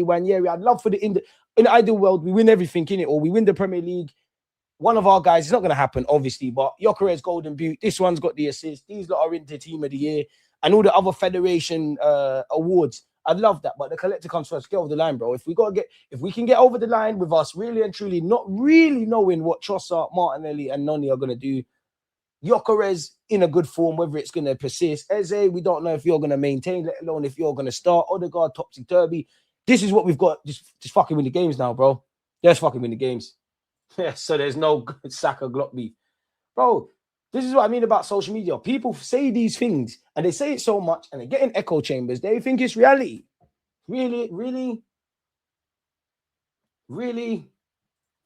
Wanyeri. I'd love for in the ideal world, we win everything in it, or we win the Premier League. One of our guys, it's not going to happen, obviously, but Gyokeres Golden Boot, this one's got the assist. These lot are into Team of the Year and all the other Federation awards. I'd love that, but the collector comes first. Get over the line, bro. If we can get over the line with us really and truly not really knowing what Trossard, Martinelli, and Noni are going to do, Gyokeres in a good form, whether it's going to persist. Eze, we don't know if you're going to maintain, let alone if you're going to start. Odegaard, topsy-turvy. This is what we've got. Just fucking win the games now, bro. Just fucking win the games. Yeah, so there's no Saka Glock beef. Bro, this is what I mean about social media. People say these things, and they say it so much, and they get in echo chambers. They think it's reality. Really, really, really?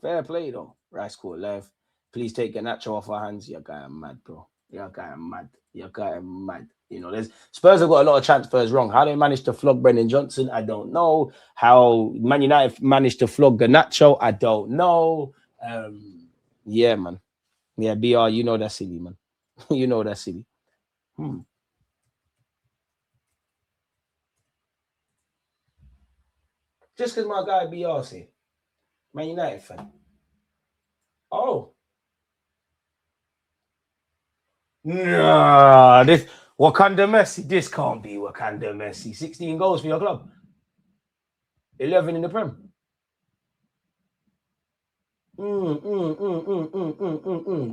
Fair play, though. Rice Court Live. Please take Garnacho off our hands. Your guy am mad, bro. Your guy am mad. Your guy am mad. You know, Spurs have got a lot of transfers wrong. How they managed to flog Brennan Johnson, I don't know. How Man United managed to flog Garnacho, I don't know. Yeah, man. Yeah, BR, you know that's silly, man. You know that's silly. Just because my guy BR say, Man United fan. Oh. Nah, this Wakanda Messi. This can't be Wakanda Messi. 16 goals for your club. 11 in the Prem.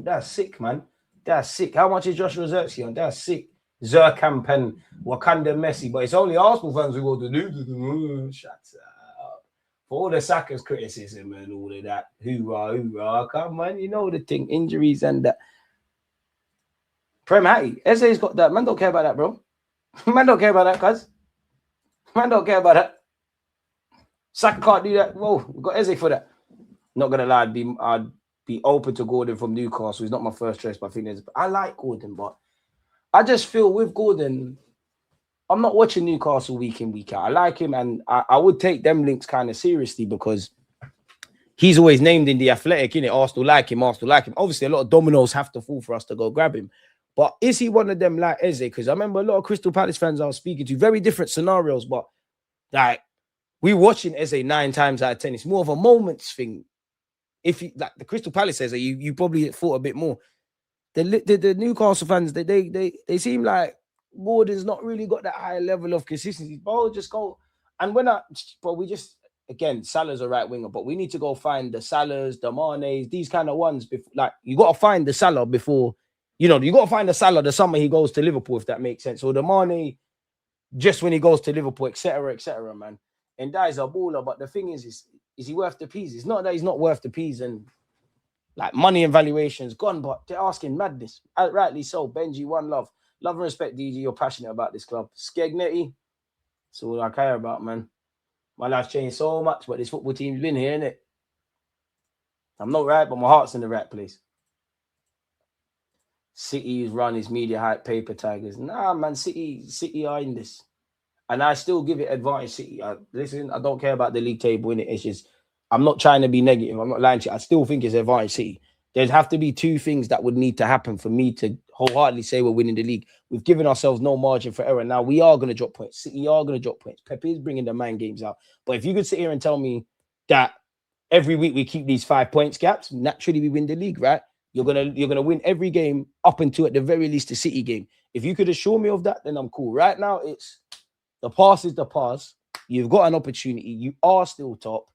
That's sick, man. That's sick. How much is Joshua Zirkzee on? That's sick. Zerkamp, Wakanda Messi. But it's only Arsenal fans who go to do. Shut up. For all the Saka's criticism and all of that. Hoorah. Come on, you know the thing. Injuries and that. Prem Hattie. Eze's got that. Man don't care about that, bro. Man don't care about that, cuz. Man don't care about that. Saka can't do that. Whoa, we've got Eze for that. Not gonna lie, I'd be open to Gordon from Newcastle. He's not my first choice, but I like Gordon, but I just feel with Gordon, I'm not watching Newcastle week in, week out. I like him, and I would take them links kind of seriously because he's always named in the Athletic, innit? Arsenal like him. Obviously, a lot of dominoes have to fall for us to go grab him. But is he one of them like Eze? Because I remember a lot of Crystal Palace fans I was speaking to, very different scenarios, but like we're watching Eze 9 times out of 10. It's more of a moments thing. If you like the Crystal Palace Eze, you probably thought a bit more. The Newcastle fans, they seem like Gordon's not really got that high level of consistency. Bro, just go. And we just, again, Salah's a right winger, but we need to go find the Salahs, the Manes, these kind of ones. Like, you got to find the Salah before, you got to find the Salah the summer he goes to Liverpool, if that makes sense. Or the Mane just when he goes to Liverpool, etc., man. And that is a baller. But the thing is he worth the peas? It's not that he's not worth the peas and like money and valuation's gone, but they're asking madness. Rightly so. Benji, one love. Love and respect, DG. You're passionate about this club. Skegnetti. That's all I care about, man. My life's changed so much, but this football team's been here, innit? I'm not right, but my heart's in the right place. City's run his media hype paper tigers. Nah, man, City are in this. And I still give it advantage City. Listen, I don't care about the league table, innit? It's just, I'm not trying to be negative. I'm not lying to you. I still think it's advantage City. There'd have to be 2 things that would need to happen for me to wholeheartedly say we're winning the league. We've given ourselves no margin for error. Now we are going to drop points. City are going to drop points. Pep is bringing the man games out. But if you could sit here and tell me that every week we keep these 5 points gaps, naturally we win the league, right? You're gonna win every game up until at the very least the City game. If you could assure me of that, then I'm cool. Right now, it's the past is the past. You've got an opportunity. You are still top.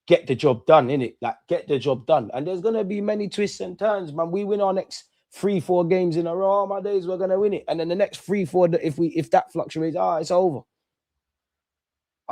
Get the job done, innit? Like, get the job done. And there's gonna be many twists and turns, man. We win our next 3-4 games in a row. My days, we're gonna win it. And then the next 3-4, if that fluctuates, it's over.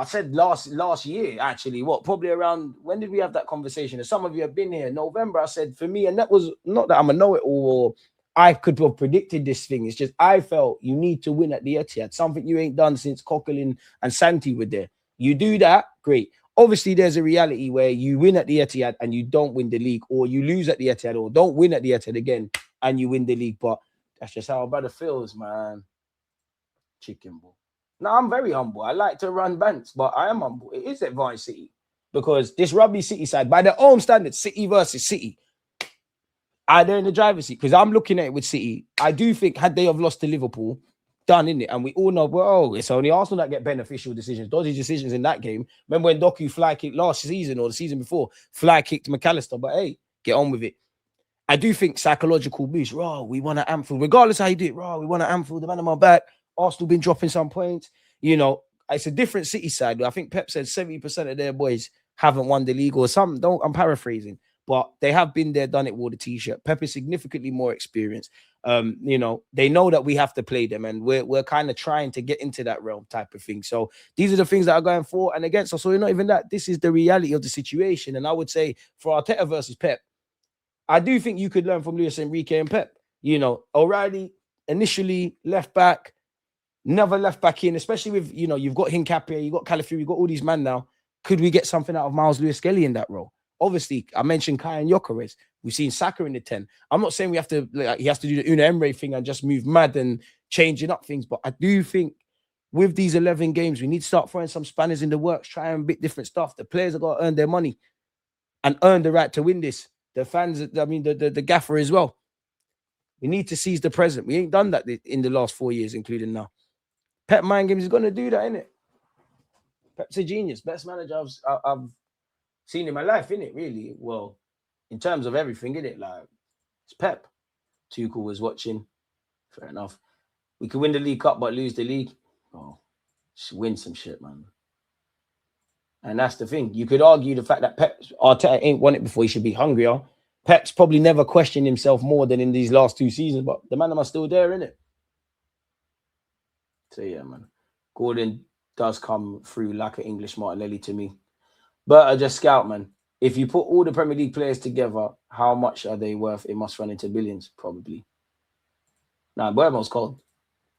I said last year, actually, probably around, when did we have that conversation? And some of you have been here, November, I said, for me, and that was not that I'm a know-it-all or I could have predicted this thing. It's just, I felt you need to win at the Etihad, something you ain't done since Coquelin and Santi were there. You do that, great. Obviously, there's a reality where you win at the Etihad and you don't win the league, or you lose at the Etihad or don't win at the Etihad again and you win the league. But that's just how our brother feels, man. Chicken ball. Now, I'm very humble. I like to run bands, but I am humble. It is advantage City because this rugby City side, by their own standards, City versus City, they're in the driver's seat because I'm looking at it with City. I do think had they have lost to Liverpool, done, innit? And we all know, well, it's only Arsenal that get beneficial decisions, dodgy decisions in that game. Remember when Doku fly kicked last season or the season before, fly kicked McAllister, but hey, get on with it. I do think psychological boost. We won at Anfield, regardless how you do it. We won at Anfield. The man on my back. Arsenal been dropping some points. It's a different City side. I think Pep said 70% of their boys haven't won the league or some. Don't. I'm paraphrasing, but they have been there, done it. Wore the t-shirt. Pep is significantly more experienced. They know that we have to play them, and we're kind of trying to get into that realm type of thing. So these are the things that are going for and against us. So not even that. This is the reality of the situation. And I would say for Arteta versus Pep, I do think you could learn from Luis Enrique and Pep. O'Reilly initially left back, never left back in, especially with, you've got Hincapie, you've got Calafiori, you've got all these men now. Could we get something out of Miles Lewis-Skelly in that role? Obviously, I mentioned Kai and Gyokeres. We've seen Saka in the 10. I'm not saying he has to do the Una Emre thing and just move mad and changing up things, but I do think with these 11 games, we need to start throwing some spanners in the works, trying a bit different stuff. The players have got to earn their money and earn the right to win this. The fans, the gaffer as well. We need to seize the present. We ain't done that in the last 4 years, including now. Pep Mind Games is going to do that, innit? Pep's a genius. Best manager I've seen in my life, innit? Really? Well, in terms of everything, innit? Like, it's Pep. Tuchel was watching. Fair enough. We could win the League Cup but lose the league. Oh, just win some shit, man. And that's the thing. You could argue the fact that Arteta ain't won it before. He should be hungrier. Pep's probably never questioned himself more than in these last 2 seasons, but the man are still there, innit? So, yeah, man. Gordon does come through like an English Martinelli to me. But I just scout, man. If you put all the Premier League players together, how much are they worth? It must run into billions, probably. Nah, Buemo's cold.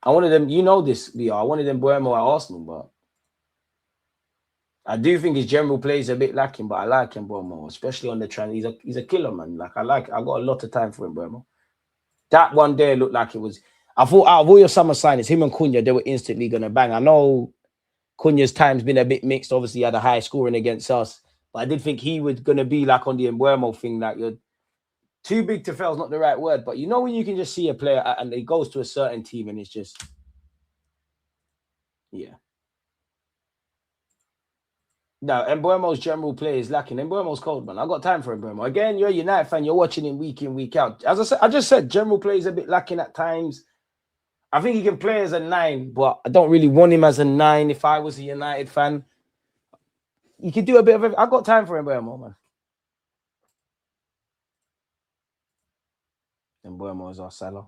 I wanted them, this, VR. I wanted them Buemo at Arsenal, but I do think his general play is a bit lacking, but I like him, Buemo, especially on the trend. He's a killer, man. I got a lot of time for him, Buemo. That one there looked like it was. I thought out of all your summer signings, him and Cunha, they were instantly going to bang. I know Cunha's time's been a bit mixed. Obviously, he had a high scoring against us, but I did think he was going to be like on the Buemo thing, that you're too big to fail is not the right word, but when you can just see a player and he goes to a certain team and it's just, yeah. No, Mbuemo's general play is lacking. Mbuemo's cold, man. I got time for Mbuemo. Again, you're a United fan. You're watching him week in, week out. As I just said, general play is a bit lacking at times. I think he can play as a 9, but I don't really want him as a 9 if I was a United fan. He could do a bit of everything. I got time for Mbuemo, man. Mbuemo is our seller.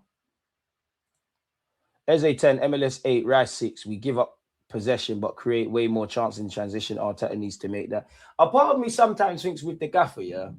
Eze 10, MLS 8, Rice 6. We give up possession but create way more chance in transition. Arteta needs to make that. A part of me sometimes thinks with the gaffer, yeah,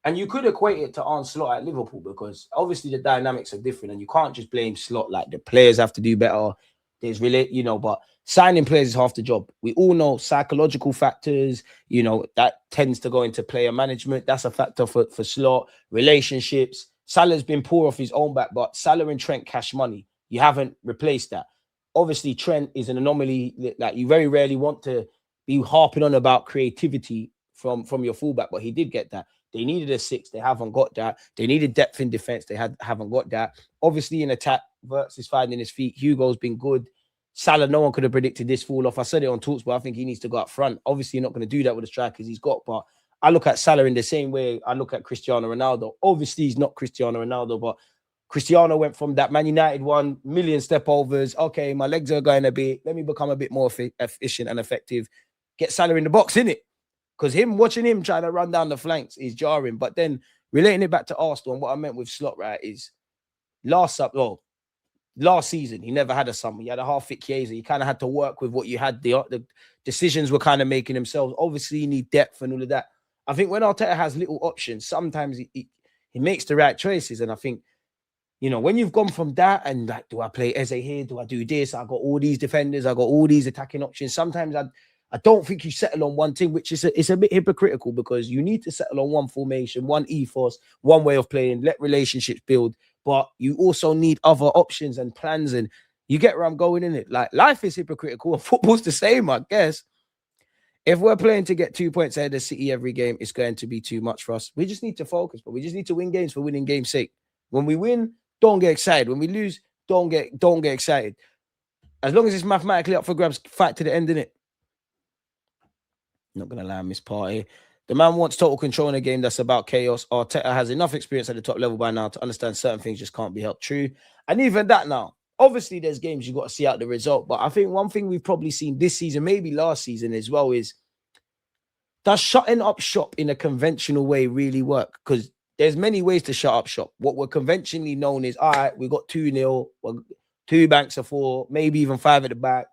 and you could equate it to Arne Slot at Liverpool, because obviously the dynamics are different and you can't just blame Slot. Like, the players have to do better. There's really, but signing players is half the job. We all know psychological factors, that tends to go into player management. That's a factor for Slot. Relationships. Salah's been poor off his own back, but Salah and Trent cash money. You haven't replaced that. Obviously, Trent is an anomaly. Like, you very rarely want to be harping on about creativity from your fullback, but he did get that. They needed a 6. They haven't got that. They needed depth in defense. They haven't got that. Obviously, in attack, Wirtz is finding his feet. Hugo's been good. Salah, no one could have predicted this fall off. I said it on Talks, but I think he needs to go up front. Obviously, you're not going to do that with the strikers he's got, but I look at Salah in the same way I look at Cristiano Ronaldo. Obviously, he's not Cristiano Ronaldo, but Cristiano went from that Man United 1 million step overs. Okay, my legs are going a bit. Let me become a bit more efficient and effective. Get Salah in the box, innit? Because watching him trying to run down the flanks is jarring. But then relating it back to Arsenal, and what I meant with Slot, right, is last season, he never had a summer. He had a half-fit Chiesa. You kind of had to work with what you had. The decisions were kind of making themselves. Obviously, you need depth and all of that. I think when Arteta has little options, sometimes he makes the right choices. And I think, when you've gone from that and like, do I play Eze here? Do I do this? I got all these defenders. I got all these attacking options. Sometimes I don't think you settle on one thing, which is it's a bit hypocritical, because you need to settle on one formation, one ethos, one way of playing, let relationships build. But you also need other options and plans, and you get where I'm going in it. Like, life is hypocritical and football's the same, I guess. If we're playing to get 2 points ahead of City every game, it's going to be too much for us. We just need to focus, but we just need to win games for winning games' sake. When we win, don't get excited. When we lose, don't get excited. As long as it's mathematically up for grabs, fight to the end, innit? Not gonna lie, Miss Party. The man wants total control in a game that's about chaos. Arteta has enough experience at the top level by now to understand certain things just can't be helped. True. And even that now, obviously there's games you've got to see out the result. But I think one thing we've probably seen this season, maybe last season as well, is does shutting up shop in a conventional way really work? Because there's many ways to shut up shop. What we're conventionally known is, all right, we got 2-0, 2 banks of 4, maybe even 5 at the back.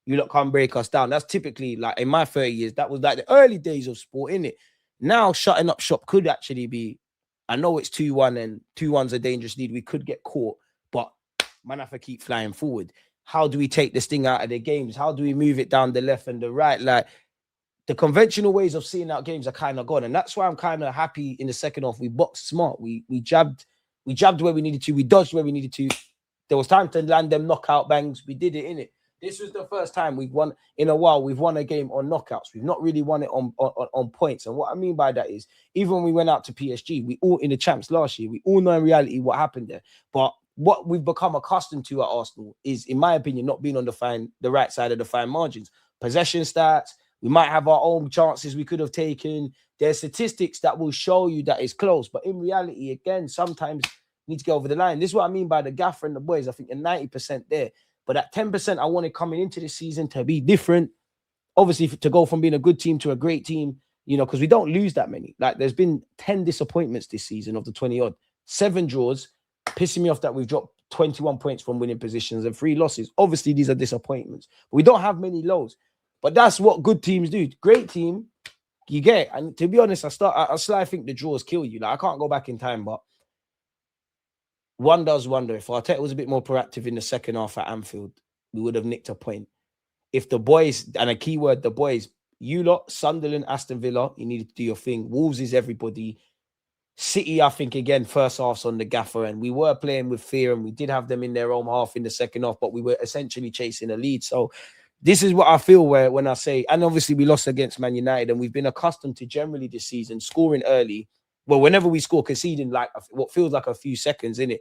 You lot can't break us down. That's typically, like, in my 30 years, that was like the early days of sport, innit? Now, shutting up shop could actually be, I know it's 2-1 and 2-1's a dangerous lead. We could get caught, but man, have to keep flying forward. How do we take this thing out of the games? How do we move it down the left and the right? Like, the conventional ways of seeing out games are kind of gone. And that's why I'm kind of happy in the second half. We boxed smart. We jabbed where we needed to. We dodged where we needed to. There was time to land them knockout bangs. We did it, innit? This was the first time we've won in a while. We've won a game on knockouts. We've not really won it on points. And what I mean by that is, even when we went out to PSG, we all in the champs last year, we all know in reality what happened there. But what we've become accustomed to at Arsenal is, in my opinion, not being on the right side of the fine margins. Possession stats, we might have our own chances we could have taken. There's statistics that will show you that it's close. But in reality, again, sometimes you need to go over the line. This is what I mean by the gaffer and the boys. I think they're 90% there. But at 10%, I wanted coming into this season to be different. Obviously, to go from being a good team to a great team, you know, because we don't lose that many. Like, there's been 10 disappointments this season of the 20-odd. 7 draws, pissing me off that we've dropped 21 points from winning positions and 3 losses. Obviously, these are disappointments. But we don't have many lows. But that's what good teams do. Great team, you get it. And to be honest, I slightly think the draws kill you. Like, I can't go back in time, but one does wonder if Arteta was a bit more proactive in the second half at Anfield, we would have nicked a point. If the boys, and a key word, the boys, you lot, Sunderland, Aston Villa, you needed to do your thing. Wolves is everybody. City, I think, again, first half's on the gaffer, and we were playing with fear, and we did have them in their own half in the second half, but we were essentially chasing a lead. So this is what I feel when I say, and obviously we lost against Man United, and we've been accustomed to generally this season scoring early. Well, whenever we score, conceding like what feels like a few seconds, innit?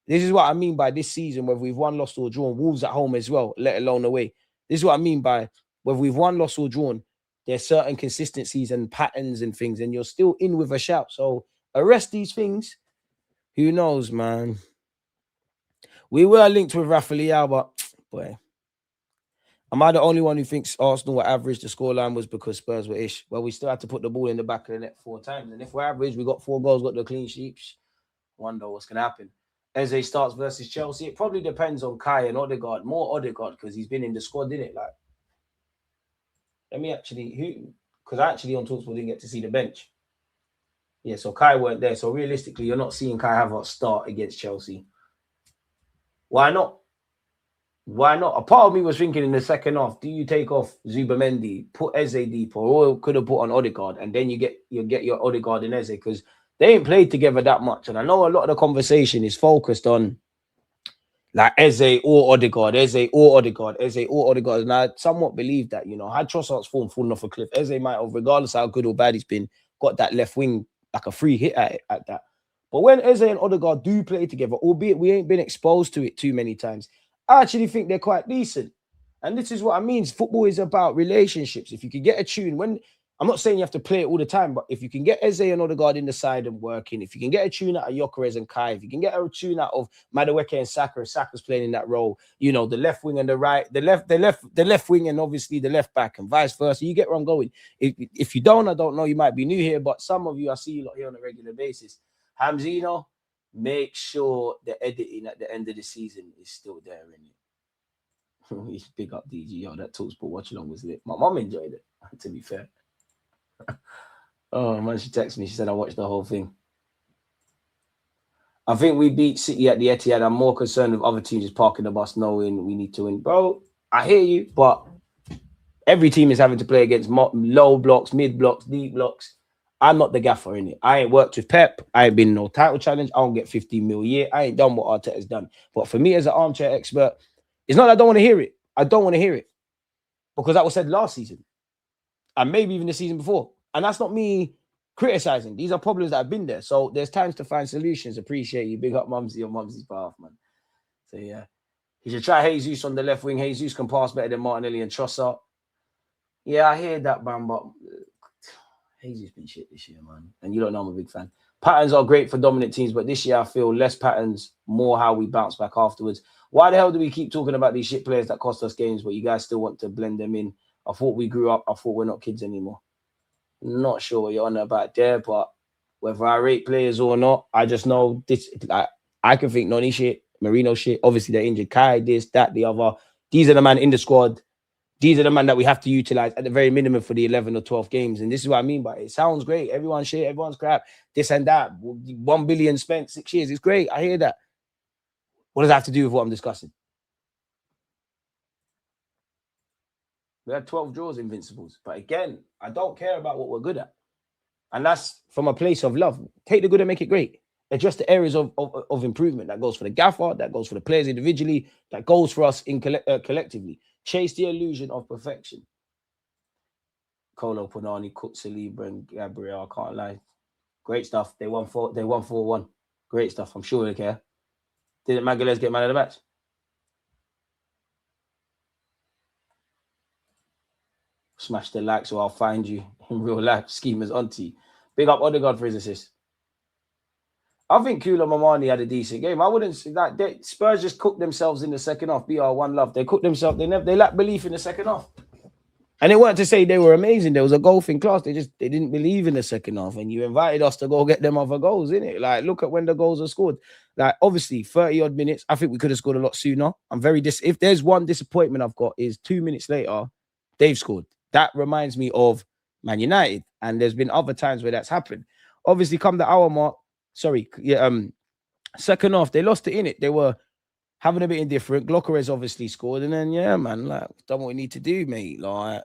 This is what I mean by this season, whether we've won, lost, or drawn. Wolves at home as well, let alone away. This is what I mean by whether we've won, lost, or drawn. There's certain consistencies and patterns and things, and you're still in with a shout. So arrest these things. Who knows, man? We were linked with Rafael, but boy, am I the only one who thinks Arsenal were average? The scoreline was because Spurs were ish. Well, we still had to put the ball in the back of the net 4 times. And if we're average, we got 4 goals, got the clean sheets. Wonder what's going to happen. Eze starts versus Chelsea. It probably depends on Kai and Odegaard. More Odegaard because he's been in the squad, didn't it? Like, let me actually, because I actually on TalkSport didn't get to see the bench. Yeah, so Kai weren't there. So realistically, you're not seeing Kai have a start against Chelsea. Why not? Why not? A part of me was thinking in the second half, do you take off Zubamendi, put Eze deep, or could have put on Odegaard, and then you get your Odegaard and Eze, because they ain't played together that much. And I know a lot of the conversation is focused on like Eze or Odegaard, Eze or Odegaard, Eze or Odegaard. And I somewhat believe that, you know, had Trossard's form fallen off a cliff, Eze might have, regardless how good or bad he's been, got that left wing like a free hit at that. But when Eze and Odegaard do play together, albeit we ain't been exposed to it too many times, I actually think they're quite decent. And this is what I mean. Football is about relationships. If you can get a tune, I'm not saying you have to play it all the time, but if you can get Eze and Odegaard in the side and working, if you can get a tune out of Gyokeres and Kai, if you can get a tune out of Madueke and Saka, if Saka's playing in that role, you know, the left wing and the right, the left wing and obviously the left back and vice versa, you get where I'm going. If you don't, I don't know, you might be new here, but some of you, I see you lot here on a regular basis. Hamzino, make sure the editing at the end of the season is still there, innit? He's big up DG. Yo, that TalkSport watch along was lit. My mum enjoyed it, to be fair. Oh man, she texted me. She said I watched the whole thing. I think we beat City at the Etihad. I'm more concerned with other teams just parking the bus knowing we need to win. Bro, I hear you, but every team is having to play against low blocks, mid blocks, deep blocks. I'm not the gaffer in it. I ain't worked with Pep. I ain't been no title challenge. I don't get 15 mil a year. I ain't done what Arteta's done. But for me as an armchair expert, it's not that I don't want to hear it. I don't want to hear it. Because that was said last season. And maybe even the season before. And that's not me criticizing. These are problems that have been there. So there's times to find solutions. Appreciate you. Big up Mumsy on Mumsy's behalf, man. So yeah. You should try Jesus on the left wing. Jesus can pass better than Martinelli and Trossard. Yeah, I hear that, man, but Jesus been shit this year, man. And you don't know I'm a big fan. Patterns are great for dominant teams, but this year I feel less patterns, more how we bounce back afterwards. Why the hell do we keep talking about these shit players that cost us games, but you guys still want to blend them in? I thought we grew up. I thought we're not kids anymore. Not sure what you're on about there, but whether I rate players or not, I just know this. I can think Noni shit, Marino shit. Obviously, they're injured. Kai, this, that, the other. These are the man in the squad. These are the man that we have to utilize at the very minimum for the 11 or 12 games. And this is what I mean by it. It sounds great. Everyone's shit. Everyone's crap. This and that. 1 billion spent 6 years. It's great. I hear that. What does that have to do with what I'm discussing? We had 12 draws, Invincibles. But again, I don't care about what we're good at. And that's from a place of love. Take the good and make it great. Address the areas of improvement. That goes for the gaffer. That goes for the players individually. That goes for us collectively. Chase the illusion of perfection. Kolo, Ponani, Cook, Saliba, and Gabriel. I can't lie. Great stuff. They won 4-1. Great stuff. I'm sure they care. Didn't Magalhaes get man of the match? Smash the like so I'll find you in real life. Schemers auntie. Big up Odegaard for his assist. I think Kula Mamani had a decent game. I wouldn't say that. Spurs just cooked themselves in the second half. BR one love. They cooked themselves. They lacked belief in the second half. And it weren't to say they were amazing. There was a goal in class. They didn't believe in the second half. And you invited us to go get them other goals, innit? Like, look at when the goals are scored. Like, obviously, 30-odd minutes. I think we could have scored a lot sooner. I'm very if there's one disappointment I've got is 2 minutes later, they've scored. That reminds me of Man United. And there's been other times where that's happened. Obviously, come the hour mark. Second half, they lost it in it. They were having a bit indifferent. Gyokeres obviously scored, and then like done what we need to do, mate. Like,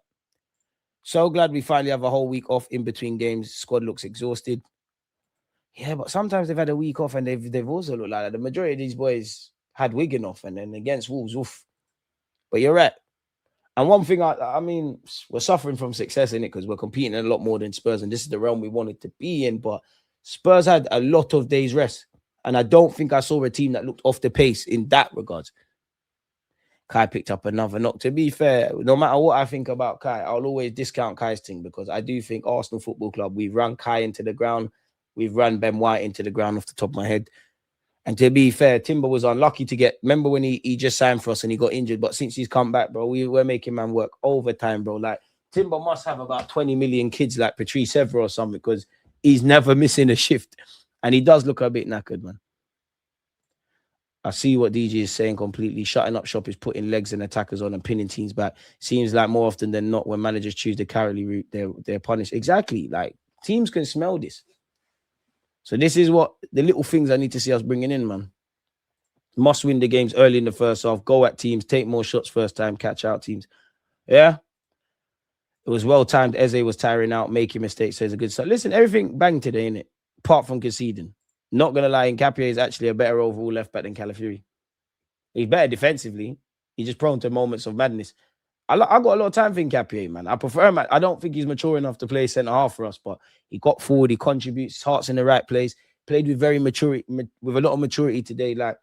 so glad we finally have a whole week off in between games. Squad looks exhausted. Yeah, but sometimes they've had a week off, and they've also looked like that. The majority of these boys had Wigan off, and then against Wolves, oof. But you're right. And one thing, I mean, we're suffering from success in it because we're competing a lot more than Spurs, and this is the realm we wanted to be in, but Spurs had a lot of days rest. And I don't think I saw a team that looked off the pace in that regard. Kai picked up another knock. To be fair, no matter what I think about Kai, I'll always discount Kai's thing because I do think Arsenal Football Club, we've run Kai into the ground. We've run Ben White into the ground off the top of my head. And to be fair, Timber was unlucky to get... Remember when he just signed for us and he got injured? But since he's come back, bro, we're making man work overtime, bro. Like, Timber must have about 20 million kids like Patrice Evra or something because he's never missing a shift. And he does look a bit knackered, man. I see what DJ is saying completely. Shutting up shop is putting legs and attackers on and pinning teams back. Seems like more often than not, when managers choose the cowardly route, they're punished. Exactly. Like, teams can smell this. So this is what the little things I need to see us bringing in, man. Must win the games early in the first half. Go at teams. Take more shots first time. Catch out teams. Yeah. It was well timed. Eze was tiring out, making mistakes. So it's a good start. Listen, everything banged today, innit? Apart from conceding. Not going to lie, Nkapie is actually a better overall left back than Calafiori. He's better defensively. He's just prone to moments of madness. I got a lot of time for Nkapie, man. I prefer him. I don't think he's mature enough to play centre-half for us, but he got forward. He contributes. His heart's in the right place. Played with with a lot of maturity today. Like,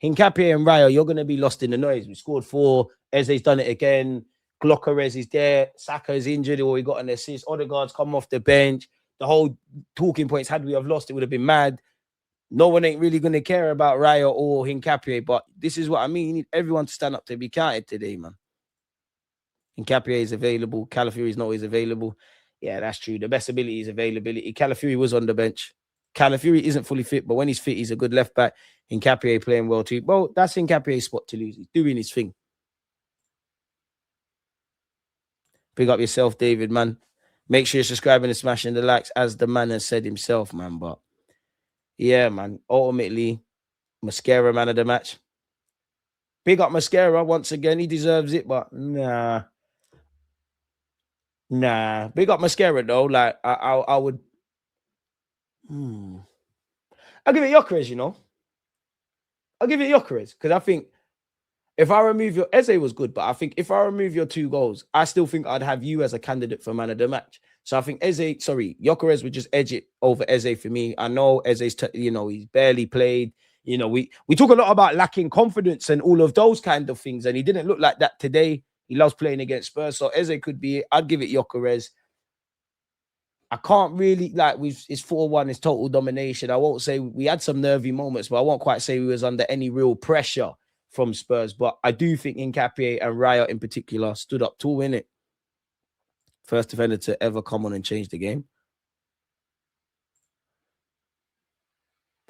Nkapie and Raya, you're going to be lost in the noise. We scored 4. Eze's done it again. Gyokeres is there. Saka is injured or he got an assist. Odegaard's come off the bench. The whole talking points, had we have lost, it would have been mad. No one ain't really going to care about Raya or Nkapie, but this is what I mean. You need everyone to stand up to be counted today, man. Nkapie is available. Calafiori is not always available. Yeah, that's true. The best ability is availability. Calafiori was on the bench. Calafiori isn't fully fit, but when he's fit, he's a good left back. Nkapie playing well too. Well, that's Nkapie's spot to lose. He's doing his thing. Pick up yourself, David, man. Make sure you're subscribing and smashing the likes, as the man has said himself, man. But yeah, man. Ultimately, Mascara man of the match. Big up Mascara once again. He deserves it, but nah. Big up Mascara though. Like I would. I'll give it Gyokeres, you know. I'll give it Gyokeres because I think if I remove your Eze was good, but I think if I remove your 2 goals, I still think I'd have you as a candidate for man of the match. So I think Gyokeres would just edge it over Eze for me. I know Eze's, he's barely played. You know, we talk a lot about lacking confidence and all of those kind of things, and he didn't look like that today. He loves playing against Spurs, so Eze could be it. I'd give it Gyokeres. I can't really it's 4-1, it's total domination. I won't say we had some nervy moments, but I won't quite say we was under any real pressure from Spurs. But I do think Nketiah and Raya in particular stood up to win it. First defender to ever come on and change the game.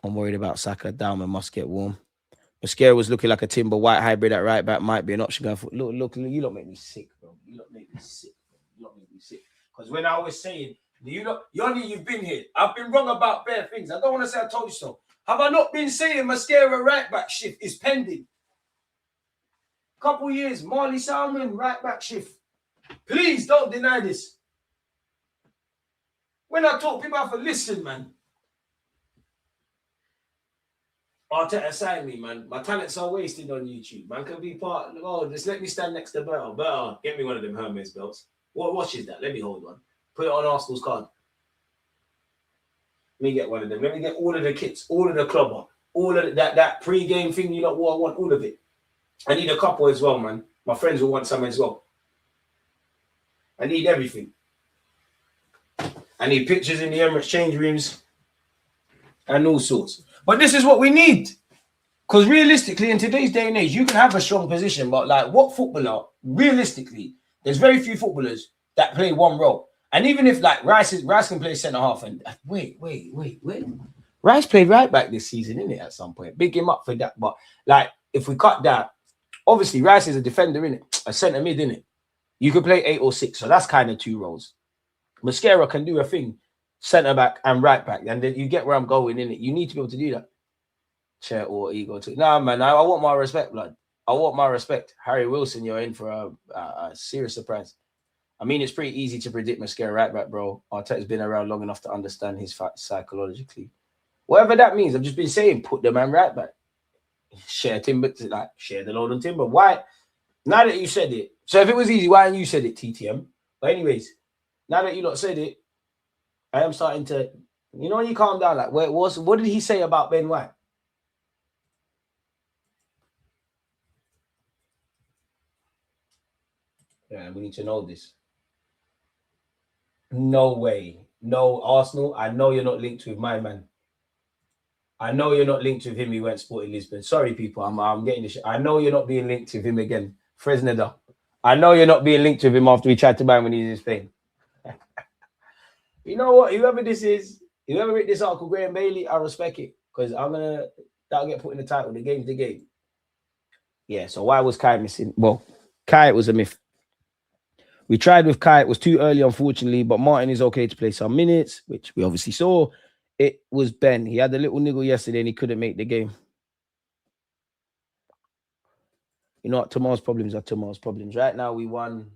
I'm worried about Saka. Down must get warm. Mosquera was looking like a Timber White hybrid at right back. Might be an option going for. Look, you lot make me sick, bro. You lot make me sick, bro. You lot make me sick. Because when I was saying, you've been here. I've been wrong about bare things. I don't want to say I told you so. Have I not been saying Mosquera right back shift is pending? Couple years, Marley Salmon right back shift. Please don't deny this. When I talk, people have to listen, man. Arteta sign me, man. My talents are wasted on YouTube. Man can be part. Oh, just let me stand next to Better. Better, get me one of them Hermes belts. What watch is that? Let me hold one. Put it on Arsenal's card. Let me get one of them. Let me get all of the kits, all of the clubber, all of that pre-game thing you lot want, all of it. I need a couple as well, man. My friends will want some as well. I need everything. I need pictures in the Emirates change rooms and all sorts. But this is what we need. Because realistically, in today's day and age, you can have a strong position, but like what footballer, realistically, there's very few footballers that play one role. And even if like Rice can play centre half, and wait. Rice played right back this season, innit? At some point. Big him up for that. But like if we cut that, obviously Rice is a defender, innit? A centre mid, innit? You could play 8 or 6, so that's kind of 2 roles. Mosquera can do a thing, centre back and right back, and then you get where I'm going, innit? You need to be able to do that. Chair or ego to nah, man. I want my respect, blood. I want my respect. Harry Wilson, you're in for a serious surprise. I mean, it's pretty easy to predict Mosquera right back, bro. Arteta's been around long enough to understand his facts psychologically. Whatever that means, I've just been saying, put the man right back. Share Timber, like share the load on Timber. Why? Now that you said it, so if it was easy, why hadn't you said it, TTM? But anyways, now that you lot said it, I am starting to, you know, when you calm down, like what did he say about Ben White? Yeah, we need to know this. No way. No, Arsenal, I know you're not linked with my man. I know you're not linked with him. He went Sporting Lisbon. Sorry, people. I'm getting this shit. I know you're not being linked with him again. Fresneda. I know you're not being linked with him after we tried to buy him when he's in Spain. You know what? Whoever this is, whoever wrote this article, Graham Bailey, I respect it. Because that'll get put in the title. The game's the game. Yeah, so why was Kai missing? Well, Kai, it was a myth. We tried with Kai. It was too early, unfortunately, but Martin is okay to play some minutes, which we obviously saw. It was Ben. He had a little niggle yesterday and he couldn't make the game. You know what? Tomorrow's problems are tomorrow's problems. Right now, we won.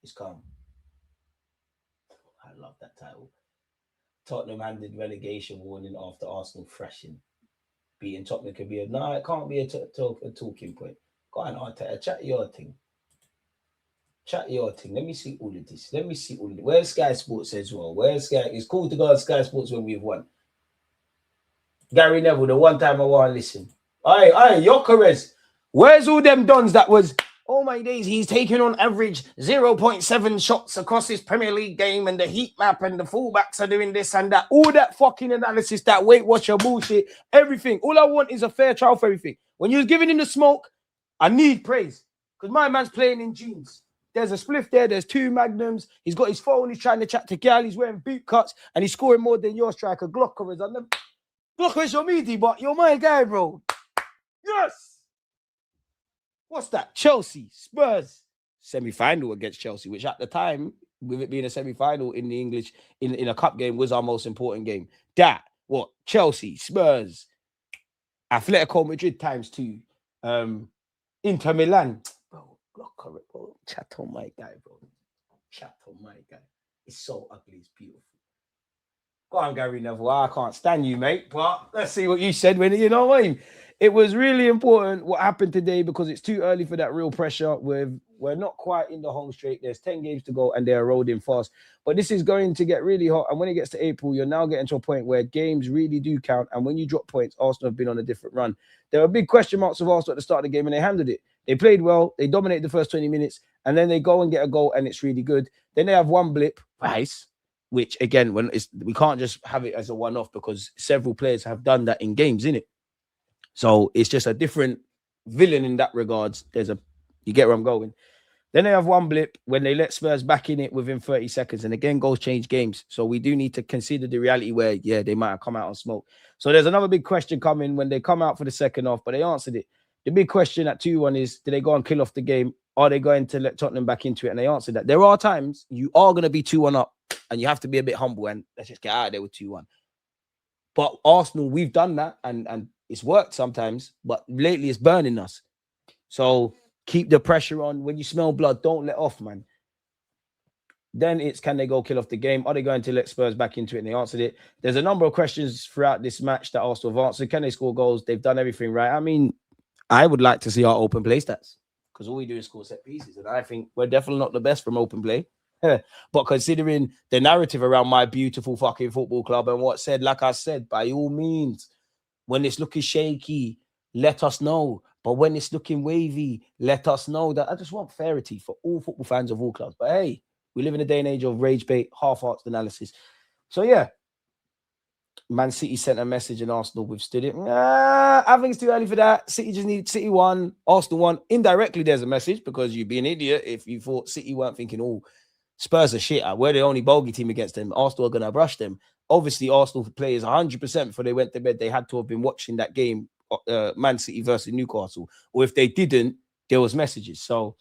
It's calm. I love that title. Tottenham handed relegation warning after Arsenal thrashing. Beating Tottenham could be no, it can't be a talking point. Go on, Arteta, chat your thing. Chat your thing. Let me see all of this. Where's Sky Sports as well? Where's Sky? It's cool to go on Sky Sports when we've won. Gary Neville, the one time I want to listen. Aye, Gyokeres. Where's all them dons that was, oh my days, he's taking on average 0.7 shots across his Premier League game and the heat map and the fullbacks are doing this and that. All that fucking analysis, that Weight Watcher bullshit, everything. All I want is a fair trial for everything. When you was giving him the smoke, I need praise. Because my man's playing in jeans. There's a spliff there. There's 2 magnums. He's got his phone. He's trying to chat to Gal. He's wearing boot cuts. And he's scoring more than your striker. Gyokeres. Gyokeres, you're meaty, but you're my guy, bro. Yes! What's that? Chelsea, Spurs. Semi-final against Chelsea, which at the time, with it being a semi-final in the English, in a cup game, was our most important game. That, what? Chelsea, Spurs, Atletico Madrid times 2. Inter Milan. Bro, chat on my guy, bro. Chat on my guy. It's so ugly, it's beautiful. Go on, Gary Neville. I can't stand you, mate. But let's see what you said when you know what I mean. It was really important what happened today because it's too early for that real pressure. We're not quite in the home straight. There's 10 games to go and they're rolling fast. But this is going to get really hot. And when it gets to April, you're now getting to a point where games really do count. And when you drop points, Arsenal have been on a different run. There were big question marks of Arsenal at the start of the game and they handled it. They played well. They dominated the first 20 minutes and then they go and get a goal and it's really good. Then they have one blip, nice, which again, we can't just have it as a one-off because several players have done that in games, innit? So it's just a different villain in that regards. You get where I'm going. Then they have one blip when they let Spurs back in it within 30 seconds. And again, goals change games. So we do need to consider the reality where, yeah, they might have come out on smoke. So there's another big question coming when they come out for the second half, but they answered it. The big question at 2-1 is, do they go and kill off the game? Are they going to let Tottenham back into it? And they answered that. There are times you are going to be 2-1 up and you have to be a bit humble and let's just get out of there with 2-1. But Arsenal, we've done that and it's worked sometimes, but lately it's burning us. So keep the pressure on. When you smell blood, don't let off, man. Then it's, can they go kill off the game? Are they going to let Spurs back into it? And they answered it. There's a number of questions throughout this match that Arsenal have answered. Can they score goals? They've done everything right. I mean, I would like to see our open play stats because all we do is score set pieces. And I think we're definitely not the best from open play. But considering the narrative around my beautiful fucking football club and what's said, like I said, by all means, when it's looking shaky, let us know. But when it's looking wavy, let us know. That I just want fairity for all football fans of all clubs. But hey, we live in a day and age of rage bait, half-hearted analysis. So yeah, Man City sent a message and Arsenal withstood it. I think it's too early for that. City just need City won, Arsenal won. Indirectly, there's a message because you'd be an idiot if you thought City weren't thinking, oh, Spurs are shit. We're the only bogey team against them. Arsenal are going to brush them. Obviously, Arsenal players 100% before they went to bed. They had to have been watching that game, Man City versus Newcastle. Or if they didn't, there was messages. So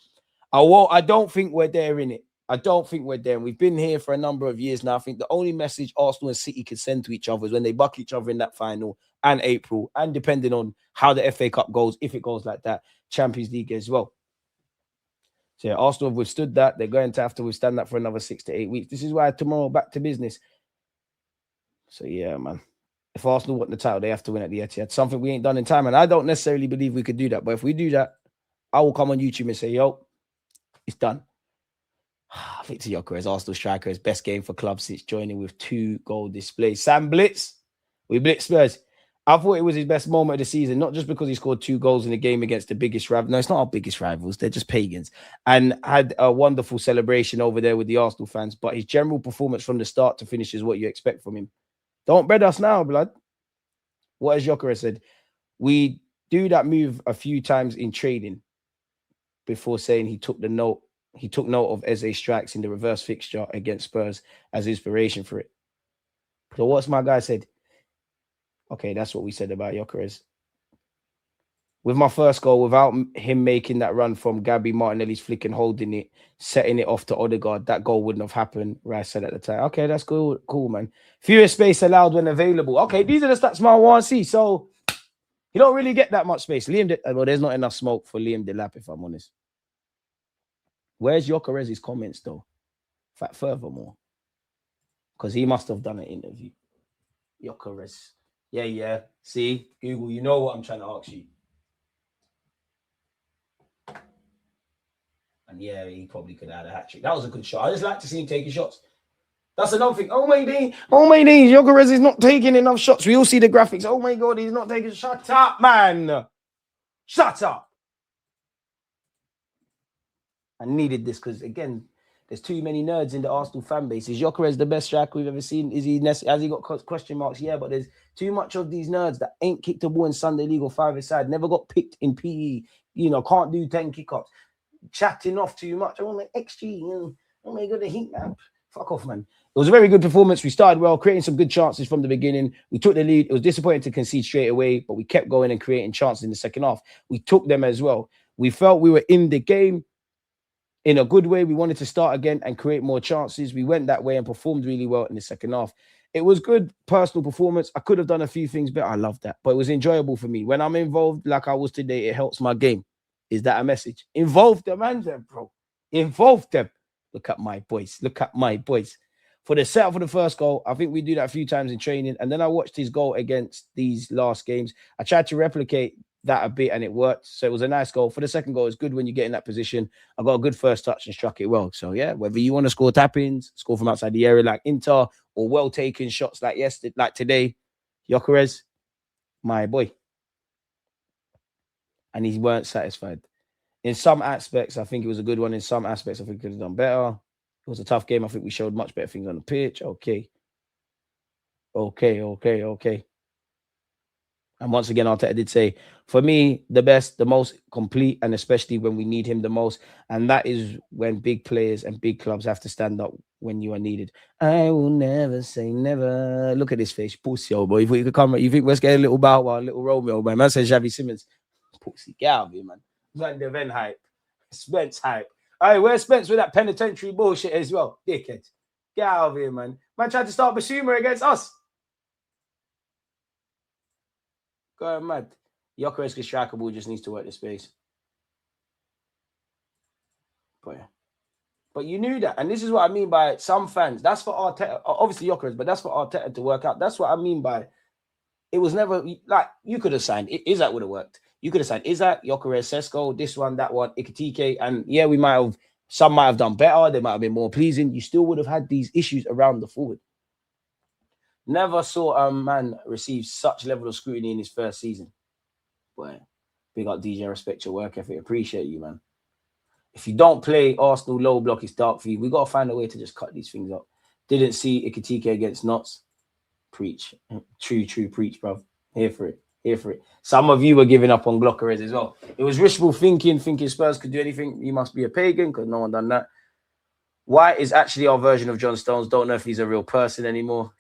I don't think we're there in it. I don't think we're there. And we've been here for a number of years now. I think the only message Arsenal and City can send to each other is when they buck each other in that final and April. And depending on how the FA Cup goes, if it goes like that, Champions League as well. So yeah, Arsenal have withstood that. They're going to have to withstand that for another 6 to 8 weeks. This is why tomorrow, back to business. So yeah, man. If Arsenal want the title, they have to win at the Etihad. Something we ain't done in time. And I don't necessarily believe we could do that. But if we do that, I will come on YouTube and say, yo, it's done. Victor Gyokeres, Arsenal striker's best game for club since joining with 2 goal displays. Sam Blitz. We blitz Spurs. I thought it was his best moment of the season, not just because he scored 2 goals in a game against the biggest rival. No, it's not our biggest rivals. They're just pagans. And had a wonderful celebration over there with the Arsenal fans. But his general performance from the start to finish is what you expect from him. Don't bet us now, blood. What has Gyokeres said? We do that move a few times in trading before saying he took note of Eze's strikes in the reverse fixture against Spurs as inspiration for it. So what's my guy said? Okay, that's what we said about Gyokeres. With my first goal, without him making that run from Gabby Martinelli's flick and holding it, setting it off to Odegaard, that goal wouldn't have happened, Rice said at the time. Okay, that's cool, man. Fewer space allowed when available. Okay, these are the stats I want to see. So you don't really get that much space. There's not enough smoke for Liam Delap, if I'm honest. Where's Gyokeres' comments, though? Furthermore, because he must have done an interview. Gyokeres. Yeah. See, Google, you know what I'm trying to ask you. And yeah, he probably could have had a hat-trick. That was a good shot. I just like to see him taking shots. That's another thing. Oh my days, Gyokeres is not taking enough shots. We all see the graphics. Oh my God, he's not taking. Shut up, man. Shut up. I needed this because, again, there's too many nerds in the Arsenal fan base. Is Gyokeres the best striker we've ever seen? Has he got question marks? Yeah, but there's too much of these nerds that ain't kicked a ball in Sunday League or 5-a-side, never got picked in PE, can't do 10 kickoffs, chatting off too much. Oh, my XG, oh my God, the heat map. Fuck off, man. It was a very good performance. We started well, creating some good chances from the beginning. We took the lead. It was disappointing to concede straight away, but we kept going and creating chances in the second half. We took them as well. We felt we were in the game in a good way. We wanted to start again and create more chances. We went that way and performed really well in the second half. It was good personal performance. I could have done a few things better. I love that. But it was enjoyable for me. When I'm involved like I was today, it helps my game. Is that a message? Involve them, man, bro. Involve them. Look at my boys. Look at my boys. For the setup for the first goal, I think we do that a few times in training. And then I watched his goal against these last games. I tried to replicate that a bit and it worked. So it was a nice goal. For the second goal, it's good when you get in that position. I got a good first touch and struck it well. So yeah, whether you want to score tap-ins, score from outside the area like Inter, or well-taken shots like yesterday, like today, Gyokeres, my boy. And he weren't satisfied. In some aspects, I think it was a good one. In some aspects, I think we could have done better. It was a tough game. I think we showed much better things on the pitch. Okay. And once again, Arteta did say, for me, the best, the most complete, and especially when we need him the most. And that is when big players and big clubs have to stand up when you are needed. I will never say never. Look at this face, pussy, old boy. If we could come, you think let's get a little Bow Wow, a little Romeo, man. Man says Xavi Simmons. Pussy, get out of here, man. Van der Ven hype. Spence hype. All right, where's Spence with that penitentiary bullshit as well? Dickhead. Get out of here, man. Man tried to start Basuma against us. Going mad. Gyokeres is strikeable, just needs to work the space. But you knew that. And this is what I mean by some fans. That's for Arteta. Obviously Gyokeres, but that's for Arteta to work out. That's what I mean by it was never like you could have signed. Isaac would have worked. You could have signed Isaac, Gyokeres, Sesko, this one, that one, Ikitike. And yeah, some might have done better. They might have been more pleasing. You still would have had these issues around the forward. Never saw a man receive such level of scrutiny in his first season. Boy, big up DJ, respect your work ethic. Appreciate you, man. If you don't play Arsenal low block, it's dark for you. We got to find a way to just cut these things up. Didn't see Ikitike against Notts. Preach. True, preach, bro. Here for it. Some of you were giving up on Gyokeres as well. It was wishful thinking Spurs could do anything. You must be a pagan because no one done that. White is actually our version of John Stones. Don't know if he's a real person anymore.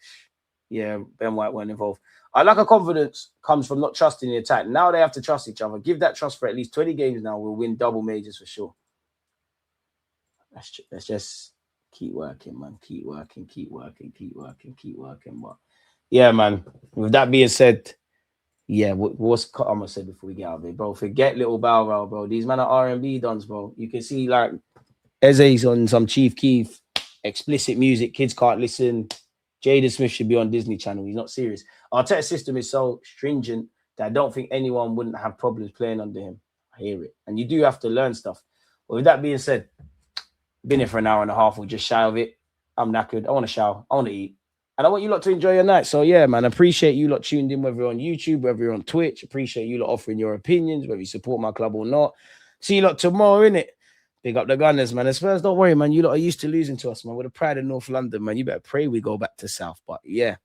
Yeah, Ben White weren't involved. I like a confidence comes from not trusting the attack. Now they have to trust each other. Give that trust for at least 20 games now. We'll win double majors for sure. Let's just keep working, man. Keep working. But yeah, man. With that being said, yeah, what's I'm gonna say before we get out of here, bro? Forget little Bow Wow, bro. These men are R&B dons, bro. You can see like Eze's on some Chief Keef, explicit music. Kids can't listen. Jaden Smith should be on Disney Channel. He's not serious. Our tech system is so stringent that I don't think anyone wouldn't have problems playing under him. I hear it. And you do have to learn stuff. But with that being said, been here for an hour and a half. We'll just shy of it. I'm knackered. I want to shower. I want to eat. And I want you lot to enjoy your night. So, yeah, man, appreciate you lot tuned in, whether you're on YouTube, whether you're on Twitch. Appreciate you lot offering your opinions, whether you support my club or not. See you lot tomorrow, innit? Big up the Gunners, man. The Spurs, don't worry, man. You lot are used to losing to us, man. We're the pride of North London, man. You better pray we go back to South. But, yeah.